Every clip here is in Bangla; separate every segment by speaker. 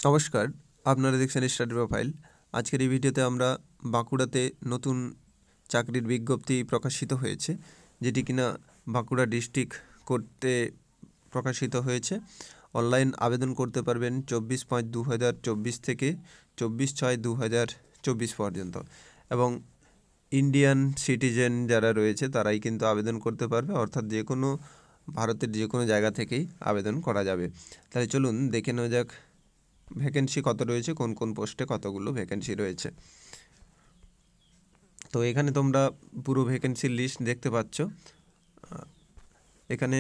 Speaker 1: নমস্কার, আপনারা দেখছেন স্টাডি প্রোফাইল। আজকের এই ভিডিওতে আমরা বাঁকুড়াতে নতুন চাকরির বিজ্ঞপ্তি প্রকাশিত হয়েছে, যেটি কিনা বাঁকুড়া ডিস্ট্রিক্ট কোর্টে প্রকাশিত হয়েছে। অনলাইন আবেদন করতে পারবেন 24/5/2024 থেকে 24/6/2024 পর্যন্ত, এবং ইন্ডিয়ান সিটিজেন যারা রয়েছে তারাই কিন্তু আবেদন করতে পারবে, অর্থাৎ যে কোনো ভারতের যে কোনো জায়গা থেকেই আবেদন করা যাবে। তাহলে চলুন দেখে নেওয়া যাক ভ্যাকেন্সি কত রয়েছে, কোন কোন পোস্টে কতগুলো ভ্যাকেন্সি রয়েছে। তো এখানে তোমরা পুরো ভ্যাকেন্সির লিস্ট দেখতে পাচ্ছ। এখানে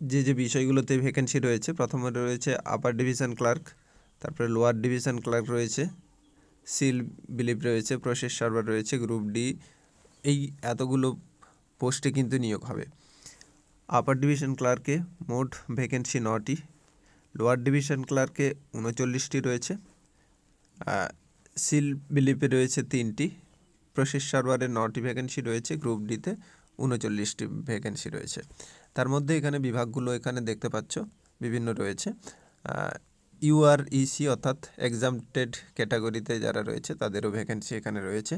Speaker 1: যে বিষয়গুলোতে ভ্যাকেন্সি রয়েছে, প্রথমে রয়েছে আপার ডিভিশন ক্লার্ক, তারপরে লোয়ার ডিভিশন ক্লার্ক রয়েছে, সিল বিলিপ রয়েছে, প্রসেস সার্ভার রয়েছে, গ্রুপ ডি। এই এতগুলো পোস্টে কিন্তু নিয়োগ হবে। আপার ডিভিশন ক্লার্কে মোট ভ্যাকেন্সি 9টি, লোয়ার ডিভিশন ক্লার্কে 39টি রয়েছে, সিল বিলিপে রয়েছে 3টি, প্রসেস সার্ভারে 9টি ভ্যাকেন্সি রয়েছে, গ্রুপ ডিতে 39টি ভ্যাকেন্সি রয়েছে। তার মধ্যে এখানে বিভাগগুলো এখানে দেখতে পাচ্ছ বিভিন্ন রয়েছে। ইউআরইসি অর্থাৎ এক্সামটেড ক্যাটাগরিতে যারা রয়েছে তাদেরও ভ্যাকেন্সি এখানে রয়েছে।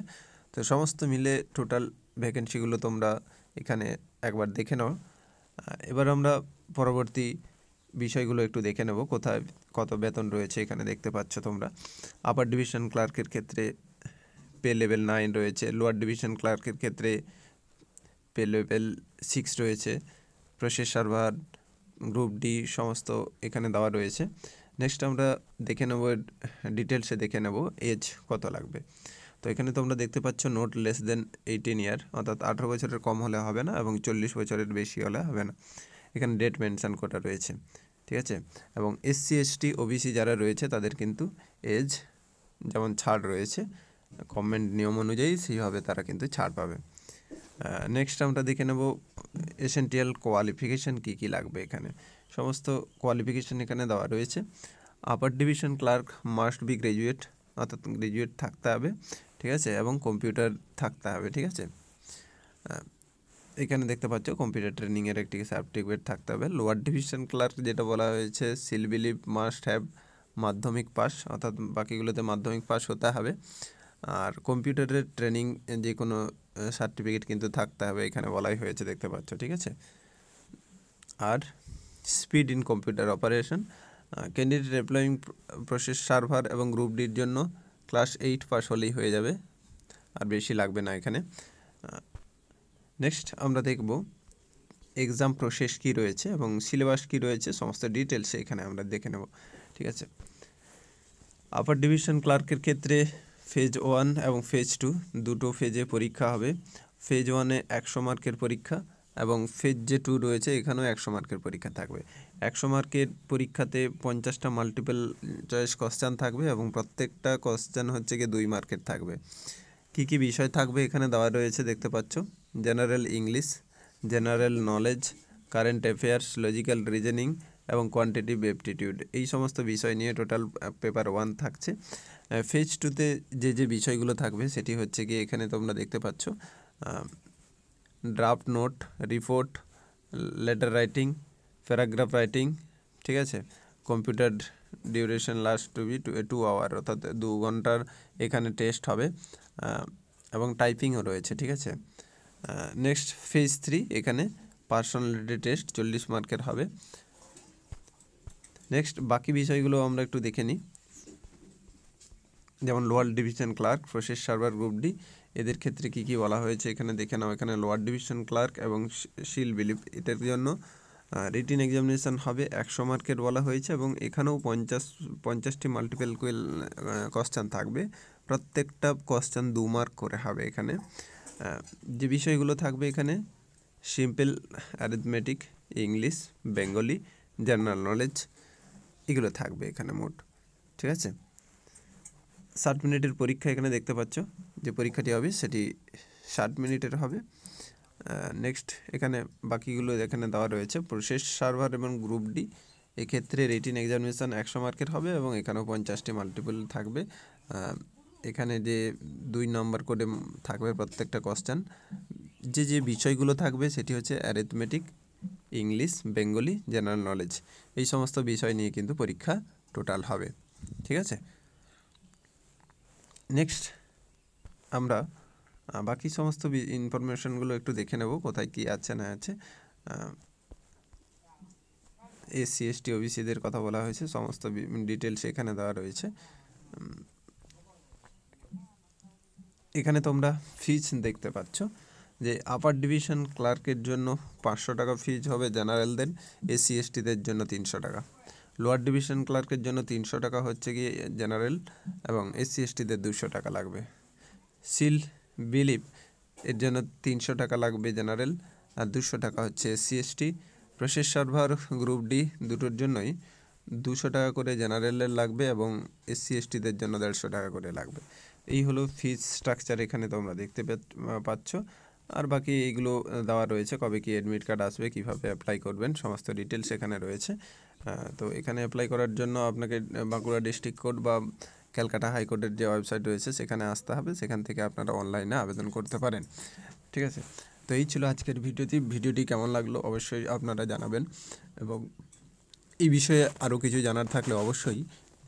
Speaker 1: তো সমস্ত মিলে টোটাল ভ্যাকেন্সিগুলো তোমরা এখানে একবার দেখে নাও। এবার আমরা পরবর্তী বিষয়গুলো একটু দেখে নেব, কোথায় কত বেতন রয়েছে এখানে দেখতে পাচ্ছ তোমরা। আপার ডিভিশন ক্লার্কের ক্ষেত্রে পে লেভেল 9 রয়েছে, লোয়ার ডিভিশন ক্লার্কের ক্ষেত্রে পে লেভেল 6 রয়েছে, প্রসেস সার্ভার, গ্রুপ ডি সমস্ত এখানে দেওয়া রয়েছে। নেক্সট আমরা দেখে নেব, ডিটেলসে দেখে নেব এজ কত লাগবে। তো এখানে তোমরা দেখতে পাচ্ছ নট লেস দেন 18 ইয়ার, অর্থাৎ 18 বছরের কম হলে হবে না এবং 40 বছরের বেশি হলে হবে না। এখানে ডেট মেনশন করা রয়েছে, ঠিক আছে। এবং এসসি এসটি ওবিসি যারা রয়েছে তাদের কিন্তু এজ যেমন ছাড় রয়েছে, গভর্নমেন্ট নিয়ম অনুযায়ী সেইভাবে তারা কিন্তু ছাড় পাবে। নেক্সট আমরা দেখে নেব এসেনশিয়াল কোয়ালিফিকেশান কী কী লাগবে। এখানে সমস্ত কোয়ালিফিকেশান এখানে দেওয়া রয়েছে। Upper division clerk must be graduate, অর্থাৎ গ্র্যাজুয়েট থাকতে হবে, ঠিক আছে, এবং কম্পিউটার থাকতে হবে, ঠিক আছে। এখানে দেখতে পাচ্ছ কম্পিউটার ট্রেনিংয়ের একটি সার্টিফিকেট থাকতে হবে। লোয়ার ডিভিশন ক্লার্ক যেটা বলা হয়েছে, সিল বিলিপ মাস্ট হ্যাভ মাধ্যমিক পাস, অর্থাৎ বাকিগুলোতে মাধ্যমিক পাস হতে হবে। আর কম্পিউটারের ট্রেনিং যে কোনো সার্টিফিকেট কিন্তু থাকতে হবে, এখানে বলাই হয়েছে দেখতে পাচ্ছ, ঠিক আছে। আর speed in computer operation, candidate applying process server এবং গ্রুপ ডির জন্য ক্লাস 8 পাস হলেই হয়ে যাবে, আর বেশি লাগবে না এখানে। নেক্সট আমরা দেখব এক্সাম প্রসেস কী রয়েছে এবং সিলেবাস কী রয়েছে, সমস্ত ডিটেলস এখানে আমরা দেখে নেব, ঠিক আছে। আপার ডিভিশন ক্লার্কের ক্ষেত্রে ফেজ 1 এবং ফেজ 2 দুটো ফেজে পরীক্ষা হবে। ফেজ 1-এ 100 মার্কের পরীক্ষা, এবং ফেজ যে 2 রয়েছে এখানেও 100 মার্কের পরীক্ষা থাকবে। 100 মার্কের পরীক্ষাতে 50টা মাল্টিপল চয়েস কোশ্চেন থাকবে, এবং প্রত্যেকটা কোশ্চেন হচ্ছে গিয়ে 2 মার্কের থাকবে। কী কী বিষয় থাকবে এখানে দেওয়া রয়েছে দেখতে পাচ্ছ, general English, general knowledge, current affairs, logical reasoning এবং কোয়ান্টিটিভ অ্যাপটিটিউড, এই সমস্ত বিষয় নিয়ে টোটাল পেপার 1 থাকছে। ফেজ 2-তে যে বিষয়গুলো থাকবে সেটি হচ্ছে গিয়ে এখানে তোমরা দেখতে পাচ্ছ draft note, report, letter writing, paragraph writing, ঠিক আছে। Computer duration last to be 2 hour, অর্থাৎ 2 ঘন্টার এখানে টেস্ট হবে, এবং টাইপিংও রয়েছে, ঠিক আছে। নেক্সট ফেজ 3, এখানে পার্সোনালিটি টেস্ট 40 মার্কের হবে। নেক্সট বাকি বিষয়গুলো আমরা একটু দেখে নিই, যেমন lower division clerk, process server, group D, এদের ক্ষেত্রে কী কী বলা হয়েছে এখানে দেখে নাও। এখানে লোয়ার ডিভিশন ক্লার্ক এবং সিল বিলিপ, এটার জন্য রিটিন এক্সামিনেশান হবে 100 মার্কের বলা হয়েছে, এবং এখানেও 50টি মাল্টিপল কোশ্চেন থাকবে, প্রত্যেকটা কোশ্চেন 2 মার্ক করে হবে। এখানে যে বিষয়গুলো থাকবে এখানে simple arithmetic, English, Bengali, general knowledge, এগুলো থাকবে এখানে মোট, ঠিক আছে। 60 মিনিটের পরীক্ষা এখানে দেখতে পাচ্ছ, যে পরীক্ষাটি হবে সেটি 60 মিনিটের হবে। নেক্সট এখানে বাকিগুলো এখানে দেওয়া রয়েছে। প্রসেস সার্ভার এবং গ্রুপ ডি, এক্ষেত্রে রিটিন এক্সামিনেশান 100 মার্কের হবে, এবং এখানেও 50টি মাল্টিপল থাকবে। এখানে যে 2 নম্বর করে থাকবে প্রত্যেকটা কোশ্চেন। যে বিষয়গুলো থাকবে সেটি হচ্ছে arithmetic, English, Bengali, general knowledge, এই সমস্ত বিষয় নিয়ে কিন্তু পরীক্ষা টোটাল হবে। ঠিক আছে। নেক্সট আমরা বাকি সমস্ত ইনফরমেশনগুলো একটু দেখে নেব, কোথায় কি আছে না আছে। এসসি এসটি ওবিসিদের কথা বলা হয়েছে, সমস্ত ডিটেলস এখানে দেওয়া রয়েছে। এখানে তোমরা ফিজ দেখতে পাচ্ছ যে আপার ডিভিশন ক্লার্কের জন্য 500 টাকা ফিজ হবে জেনারেলদের, এসসি এসটিদের জন্য 300 টাকা। লোয়ার ডিভিশন ক্লার্কের জন্য 300 টাকা হচ্ছে গিয়ে জেনারেল, এবং এসসি এসটিদের 200 টাকা লাগবে। সিল বিলিপ এর জন্য 300 টাকা লাগবে জেনারেল, আর 200 টাকা হচ্ছে SC ST. Process server group D দুটোর জন্যই 200 টাকা করে জেনারেলের লাগবে, এবং এসসি এসটিদের জন্য 150 টাকা করে লাগবে। এই হলো ফিজ স্ট্রাকচার, এখানে তোমরা দেখতে পাচ্ছ। আর বাকি এইগুলো দেওয়া রয়েছে, কবে কি অ্যাডমিট কার্ড আসবে, কিভাবে অ্যাপ্লাই করবেন, সমস্ত ডিটেলস এখানে রয়েছে। তো এখানে অ্যাপ্লাই করার জন্য আপনাকে বাঁকুড়া ডিস্ট্রিক্ট কোর্ট বা ক্যালকাটা হাইকোর্টের যে ওয়েবসাইট রয়েছে সেখানে আসতে হবে, সেখান থেকে আপনারা অনলাইনে আবেদন করতে পারেন। ঠিক আছে, তো এই ছিল আজকের ভিডিওটি কেমন লাগলো অবশ্যই আপনারা জানাবেন, এবং এই বিষয়ে আরও কিছু জানার থাকলে অবশ্যই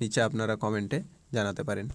Speaker 1: নিচে আপনারা কমেন্টে জানাতে পারেন।